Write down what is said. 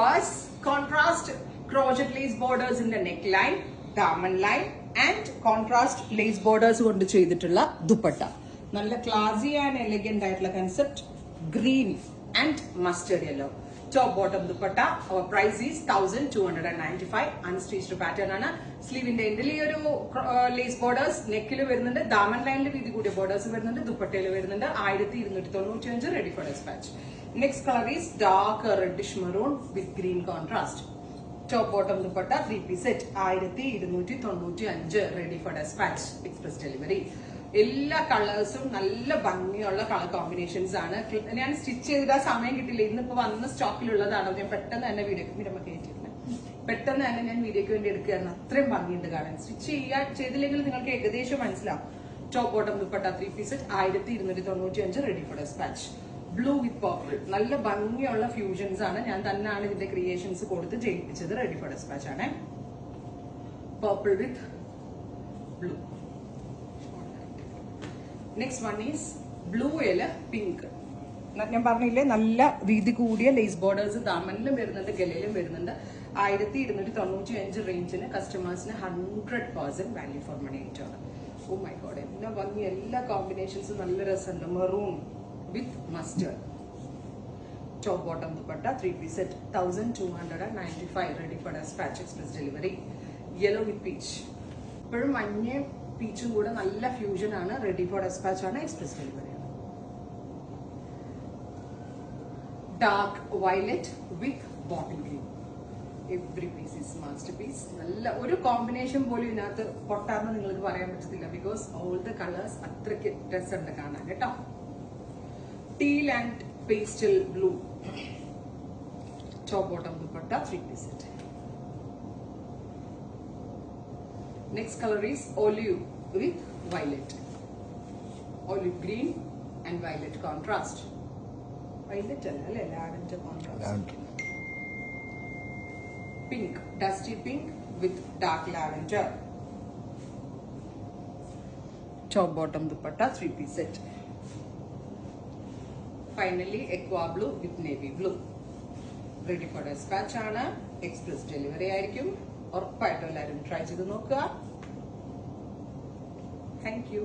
viewers, contrast crochet lace borders in the neckline, daman line and contrast lace borders കൊണ്ട് ചെയ്തിട്ടുള്ള ദുപ്പട്ട. നല്ല classy and elegant ആയിട്ടുള്ള concept. Green and mustard yellow. Top bottom dupatta. Our price is 1295. Unstitched pattern ആണ്. Sleeve ന്റെ എൻഡിൽ ഈ ഒരു lace borders, neck ൽ വരുന്നുണ്ട്, daman line ൽ വീതി കൂടിയ borders വരുന്നുണ്ട്, ദുപ്പട്ടയിൽ വരുന്നുണ്ട്. 1295 ready for dispatch. Next color is dark reddish maroon with green contrast. Top bottom dupatta 3-piece set 1295 ready for dispatch. Express delivery. എല്ലാ കളേഴ്സും നല്ല ഭംഗിയുള്ള കളർ കോമ്പിനേഷൻസ് ആണ്. ഞാൻ സ്റ്റിച്ച് ചെയ്തിട്ട് സമയം കിട്ടില്ല, ഇന്നിപ്പോ വന്ന സ്റ്റോക്കിലുള്ളതാണ്. ഞാൻ പെട്ടെന്ന് തന്നെ പെട്ടെന്ന് തന്നെ ഞാൻ വീഡിയോക്ക് വേണ്ടി എടുക്കുകയായിരുന്നു. അത്രയും ഭംഗിയുണ്ട് കാണാൻ. സ്റ്റിച്ച് ചെയ്തില്ലെങ്കിൽ നിങ്ങൾക്ക് ഏകദേശം മനസ്സിലാവും. Top bottom dupatta 3-piece set 1295 ready for dispatch. Blue with purple നല്ല ഭംഗിയുള്ള ഫ്യൂഷൻസ് ആണ്. ഞാൻ തന്നെയാണ് ഇതിന്റെ ക്രിയേഷൻസ് കൊടുത്ത് ചെയ്യിപ്പിച്ചത്. റെഡി ഫോർ ഡെസ്പാച്ച് ആണ്. Purple with blue. Next one is blue pink. ഞാൻ പറഞ്ഞില്ലേ നല്ല വീതി കൂടിയ ലേസ് ബോർഡേഴ്സ് ദാമനിലും വരുന്നുണ്ട്, ഗലയിലും വരുന്നുണ്ട്. 1295 റേഞ്ചിന് കസ്റ്റമേഴ്സിന് 100% വാല്യൂ ഫോർ മണി ആയിട്ടാണ്. ഓ മൈ ഗോഡ്, എല്ലാ ഭംഗി, എല്ലാ കോമ്പിനേഷൻസും നല്ല രസമുണ്ട്. Maroon with mustard. Top bottom dupatta 3-piece set 1295 ready for dispatch. Express delivery. Yellow with peach. ഇപ്പോഴും മഞ്ഞയും പീച്ചും കൂടെ നല്ല ഫ്യൂഷൻ ആണ്. റെഡി ഫോർ ഡെസ്പാച്ച് ആണ്. എക്സ്പ്രസ് ഡെലിവറി ആണ്. Dark violet with bottle green. Every piece is master piece. നല്ല ഒരു combination പോലും ഇതിനകത്ത് പൊട്ടാന്ന് നിങ്ങൾക്ക് പറയാൻ പറ്റത്തില്ല. ബിക്കോസ് ഓൾ ദ കളേഴ്സ് അത്രയ്ക്ക് രസമുണ്ട് കാണാൻ കേട്ടോ. Teal and pastel blue. Top bottom dupatta 3-piece set. Next color is olive with violet. Olive green and violet contrast. Violet alle lavender contrast. Pink, dusty pink with dark lavender. Top bottom dupatta 3-piece set. Finally aqua blue with navy blue. Ready for dispatch ആണ്. Express delivery ആയിരിക്കും. ഉറപ്പായിട്ടും എല്ലാവരും try ചെയ്ത് നോക്കുക. Thank you.